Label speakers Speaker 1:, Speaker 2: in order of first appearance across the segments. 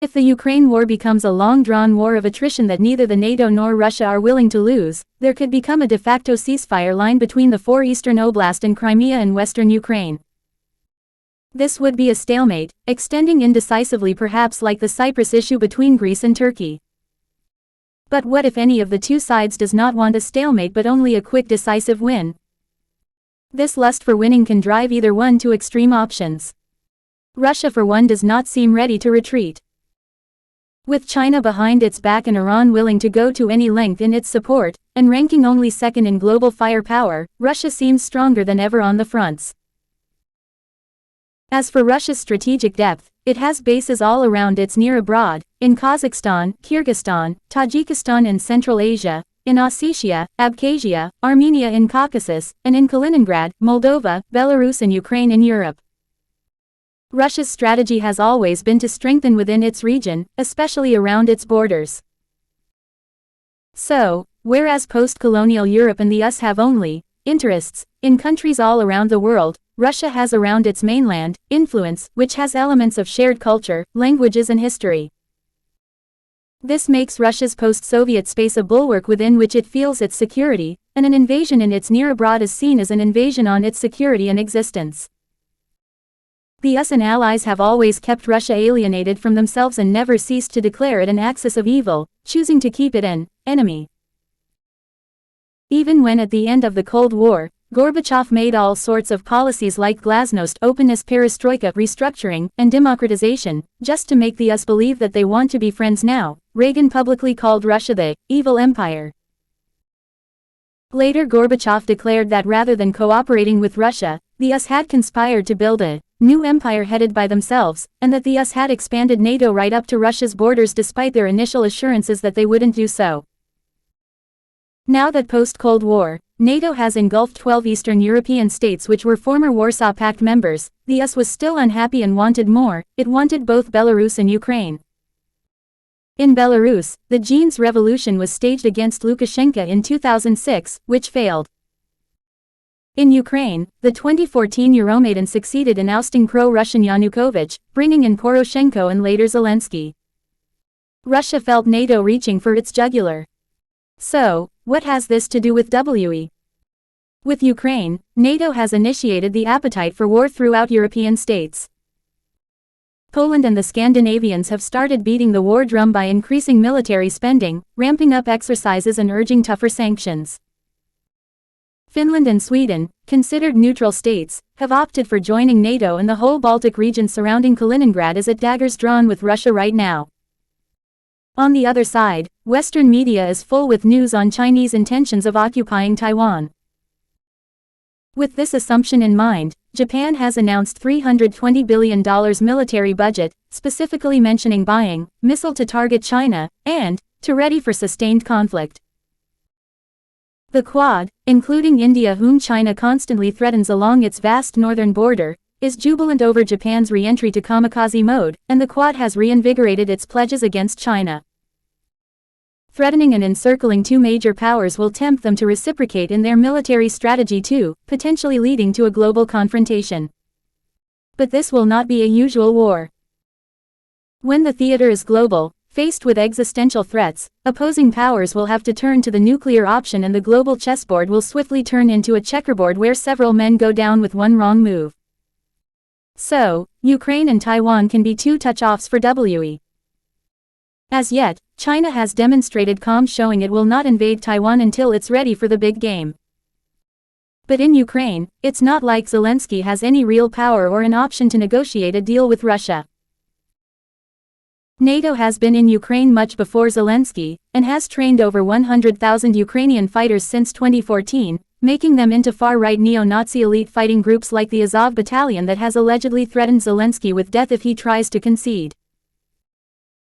Speaker 1: If the Ukraine war becomes a long-drawn war of attrition that neither the NATO nor Russia are willing to lose, there could become a de facto ceasefire line between the four eastern oblasts and Crimea and western Ukraine. This would be a stalemate, extending indecisively, perhaps like the Cyprus issue between Greece and Turkey. But what if any of the two sides does not want a stalemate but only a quick decisive win? This lust for winning can drive either one to extreme options. Russia for one does not seem ready to retreat. With China behind its back and Iran willing to go to any length in its support, and ranking only second in global firepower, Russia seems stronger than ever on the fronts. As for Russia's strategic depth, it has bases all around its near abroad, in Kazakhstan, Kyrgyzstan, Tajikistan and Central Asia, in Ossetia, Abkhazia, Armenia in Caucasus, and in Kaliningrad, Moldova, Belarus and Ukraine in Europe. Russia's strategy has always been to strengthen within its region, especially around its borders. So, whereas post-colonial Europe and the US have only interests in countries all around the world, Russia has around its mainland influence, which has elements of shared culture, languages and history. This makes Russia's post-Soviet space a bulwark within which it feels its security, and an invasion in its near abroad is seen as an invasion on its security and existence. The US and allies have always kept Russia alienated from themselves and never ceased to declare it an axis of evil, choosing to keep it an enemy. Even when at the end of the Cold War, Gorbachev made all sorts of policies like glasnost, openness, perestroika, restructuring, and democratization, just to make the US believe that they want to be friends now, Reagan publicly called Russia the evil empire. Later Gorbachev declared that rather than cooperating with Russia, the US had conspired to build a new empire headed by themselves, and that the US had expanded NATO right up to Russia's borders despite their initial assurances that they wouldn't do so. Now that post-Cold War, NATO has engulfed 12 Eastern European states which were former Warsaw Pact members, the US was still unhappy and wanted more. It wanted both Belarus and Ukraine. In Belarus, the Genes Revolution was staged against Lukashenko in 2006, which failed. In Ukraine, the 2014 Euromaidan succeeded in ousting pro-Russian Yanukovych, bringing in Poroshenko and later Zelensky. Russia felt NATO reaching for its jugular. So, what has this to do with WE? With Ukraine, NATO has initiated the appetite for war throughout European states. Poland and the Scandinavians have started beating the war drum by increasing military spending, ramping up exercises and urging tougher sanctions. Finland and Sweden, considered neutral states, have opted for joining NATO, and the whole Baltic region surrounding Kaliningrad is at daggers drawn with Russia right now. On the other side, Western media is full with news on Chinese intentions of occupying Taiwan. With this assumption in mind, Japan has announced $320 billion military budget, specifically mentioning buying missile to target China, and to ready for sustained conflict. The Quad, including India, whom China constantly threatens along its vast northern border, is jubilant over Japan's re-entry to kamikaze mode, and the Quad has reinvigorated its pledges against China. Threatening and encircling two major powers will tempt them to reciprocate in their military strategy too, potentially leading to a global confrontation. But this will not be a usual war. When the theater is global, faced with existential threats, opposing powers will have to turn to the nuclear option, and the global chessboard will swiftly turn into a checkerboard where several men go down with one wrong move. So, Ukraine and Taiwan can be two touch-offs for WE. As yet, China has demonstrated calm, showing it will not invade Taiwan until it's ready for the big game. But in Ukraine, it's not like Zelensky has any real power or an option to negotiate a deal with Russia. NATO has been in Ukraine much before Zelensky, and has trained over 100,000 Ukrainian fighters since 2014, making them into far-right neo-Nazi elite fighting groups like the Azov Battalion that has allegedly threatened Zelensky with death if he tries to concede.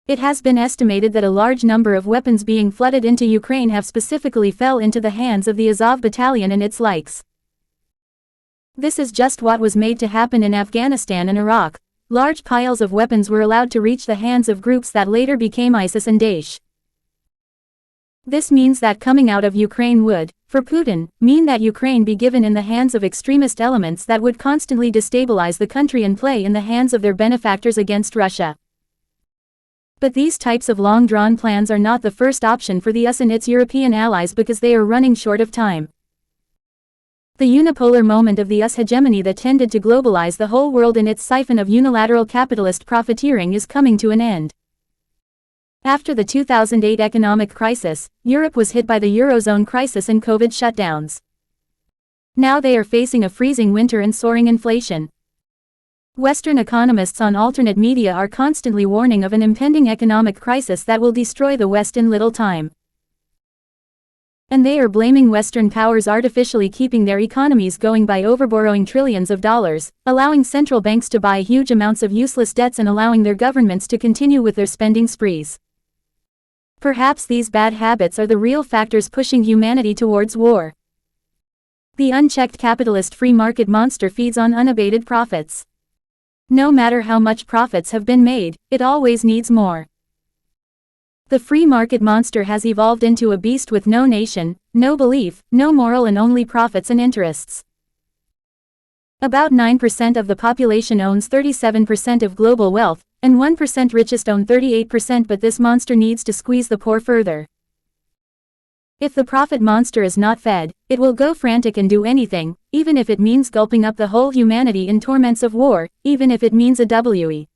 Speaker 1: It has been estimated that a large number of weapons being flooded into Ukraine have specifically fell into the hands of the Azov Battalion and its likes. This is just what was made to happen in Afghanistan and Iraq. Large piles of weapons were allowed to reach the hands of groups that later became ISIS and Daesh. This means that coming out of Ukraine would, for Putin, mean that Ukraine be given in the hands of extremist elements that would constantly destabilize the country and play in the hands of their benefactors against Russia. But these types of long-drawn plans are not the first option for the US and its European allies because they are running short of time. The unipolar moment of the US hegemony that tended to globalize the whole world in its siphon of unilateral capitalist profiteering is coming to an end. After the 2008 economic crisis, Europe was hit by the Eurozone crisis and COVID shutdowns. Now they are facing a freezing winter and soaring inflation. Western economists on alternate media are constantly warning of an impending economic crisis that will destroy the West in little time. And they are blaming Western powers artificially keeping their economies going by overborrowing trillions of dollars, allowing central banks to buy huge amounts of useless debts and allowing their governments to continue with their spending sprees. Perhaps these bad habits are the real factors pushing humanity towards war. The unchecked capitalist free market monster feeds on unabated profits. No matter how much profits have been made, it always needs more. The free market monster has evolved into a beast with no nation, no belief, no moral, and only profits and interests. About 9% of the population owns 37% of global wealth, and 1% richest own 38%, but this monster needs to squeeze the poor further. If the profit monster is not fed, it will go frantic and do anything, even if it means gulping up the whole humanity in torments of war, even if it means a WE.